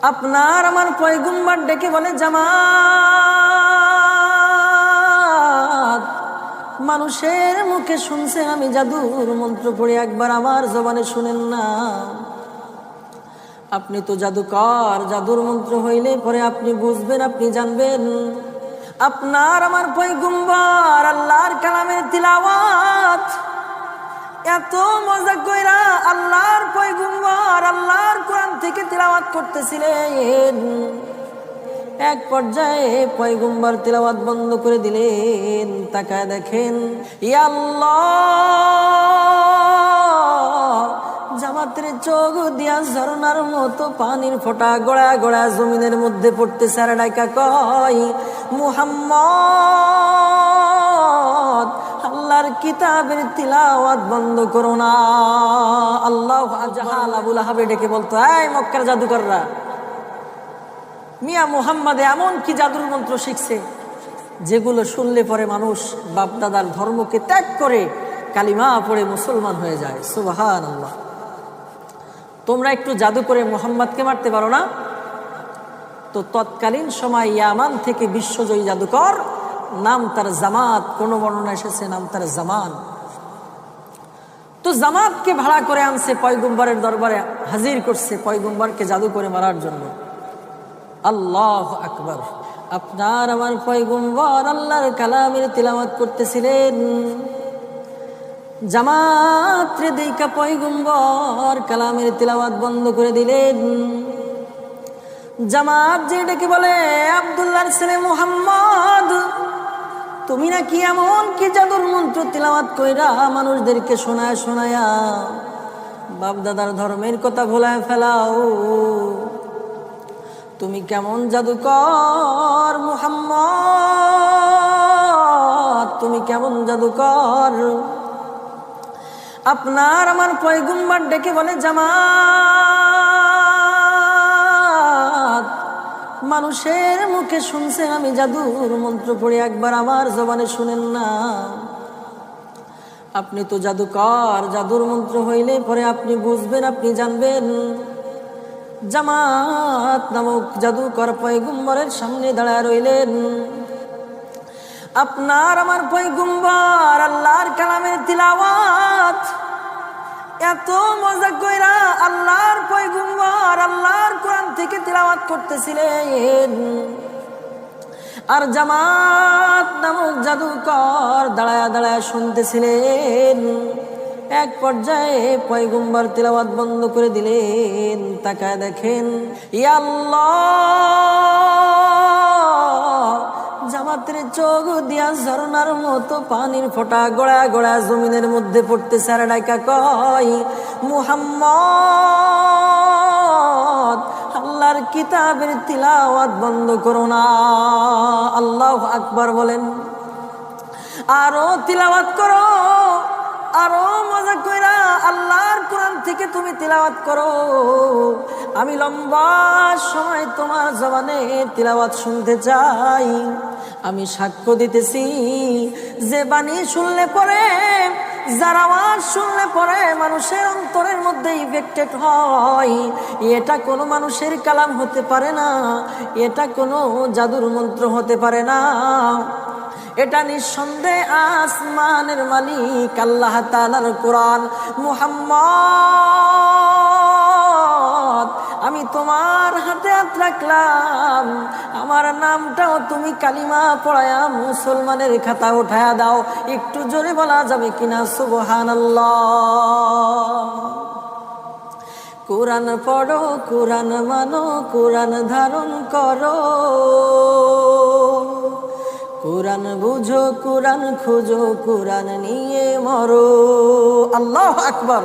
আপনার আমার পয়গম্বর ডেকে বলে, জামাত, মানুষের মুখে শুনছেন আমি জাদুর মন্ত্র পড়ে, একবার আমার জবানে শুনেন না। আপনি তো জাদুকর, জাদুর মন্ত্র হইলে পরে আপনি বুঝবেন, আপনি জানবেন। আপনার আমার পয়গম্বর আল্লাহর কালামের তিলাওয়াত এত মজা কইরা আল্লাহর পয়গম্বর আল্লাহর কোরআন থেকে তিলাওয়াত করতেছিলেন। এক পর্যায়ে পয়গম্বর তিলাওয়াত বন্ধ করে দিলেন। তাকায় দেখেন, ইয়া আল্লাহ, জামাতের চোখ দিয়া ঝরনার মতো পানির ফোঁটা গড়া গড়া জমিনের মধ্যে পড়তেছে। আর ডাইকা কয়, মুহাম্মদ, আল্লাহর কিতাবের তিলাওয়াত বন্ধ করো না। আল্লাহ জাহাল আবুল আহাবে ডেকে বলতো, এই মক্কার জাদুকররা, মিয়া মুহাম্মদ এমন কি জাদুর মন্ত্র শিখছে যেগুলো শুনলে পরে মানুষ বাপদাদার ধর্মকে ত্যাগ করে কালিমা পড়ে মুসলমান হয়ে যায়। সুবহানাল্লাহ। তোমরা একটু জাদু করে মুহাম্মদকে মারতে পারো না? তো তৎকালীন সময় ইয়ামান থেকে বিশ্বজয়ী জাদুকর, নাম তার জামাত, কোন বর্ণনা এসেছে নাম তার জামান। তো জামাতকে ভাড়া করে আনছে, পয়গম্বরের দরবারে হাজির করছে পয়গম্বরকে জাদু করে মারার জন্য। আল্লাহু আকবার। আপনার আমার পয়গম্বর আল্লাহর কালামের তিলাওয়াত করতেছিলেন। জামাত রে দেইকা পয়গম্বর কালামের তিলাওয়াত বন্ধ করে দিলেন। জামাত যে ডেকে বলে, আব্দুল্লাহর ছেলে মুহাম্মদ, তুমি নাকি এমন কি জাদুর মন্ত্র তিলাওয়াত কইরা মানুষদেরকে শোনায় শোনায়া বাপদাদার ধর্মের কথা ভুলায় ফেলাও। তুমি কেমন জাদুকর মুহাম্মদ, তুমি কেমন জাদুকর? আপনার আমার পয়গম্বর ডেকে বলে, জামাত, মানুষের মুখে শুনছেন আমি জাদুর মন্ত্র পড়ে, একবার আমার জবানে শুনেন না। আপনি তো জাদুকর, জাদুর মন্ত্র হইলে পরে আপনি বুঝবেন, আপনি জানবেন। জামাত নামক জাদুকর পয়গম্বরের সামনে দাঁড়ায় রইলেন। আপনার আমার পয়গম্বর আল্লাহর কালামের তিলাওয়াত এত মজা কইরা আল্লাহর পয়গম্বর আল্লাহর কোরআন থেকে তিলাওয়াত করতেছিলেন। আর জামাত নামক জাদুকর দাঁড়ায় দাঁড়ায় শুনতেছিলেন। এক পর্যায়ে পয়গম্বর তিলাওয়াত বন্ধ করে দিলেন। তাকায় দেখেন, ইয়া আল্লাহ, জামাতের চোখ দিয়া ঝরনার মতো পানির ফোঁটা গড়া গড়া জমিনের মধ্যে পড়তেছে। আর ডাইকা কয়, মুহাম্মদ, আল্লাহর কিতাবের তিলাওয়াত বন্ধ করো না। আল্লাহু আকবার বলেন। আরো তিলাওয়াত করো, আরো মজা কইরা আল্লাহর কোরআন থেকে তুমি তিলাওয়াত করো। আমি লম্বা সময় তোমার জবানে তিলাওয়াত শুনতে চাই। আমি সাক্ষ্য দিতেছি, যে বাণী শুনলে পরে, যার আওয়াজ শুনলে পরে মানুষের অন্তরের মধ্যে ইফেক্টেড হয়, এটা কোনো মানুষের কালাম হতে পারে না, এটা কোনো জাদুর মন্ত্র হতে পারে না। এটা নিঃসন্দেহে আসমানের মালিক আল্লাহ তাআলার কোরআন। মুহাম্মদ, আমি তোমার হাতে হাত রাখলাম, আমার নামটাও তুমি কালিমা পড়ায়া মুসলমানের খাতা উঠায়া দাও। একটু জোরে বলা যাবে কিনা সুবহানাল্লাহ। কোরআন পড়ো, কোরআন মানো, কোরআন ধারণ করো, কোরআন বুঝো, কোরআন খুঁজো, কোরআন নিয়ে মরো। আল্লাহু আকবার।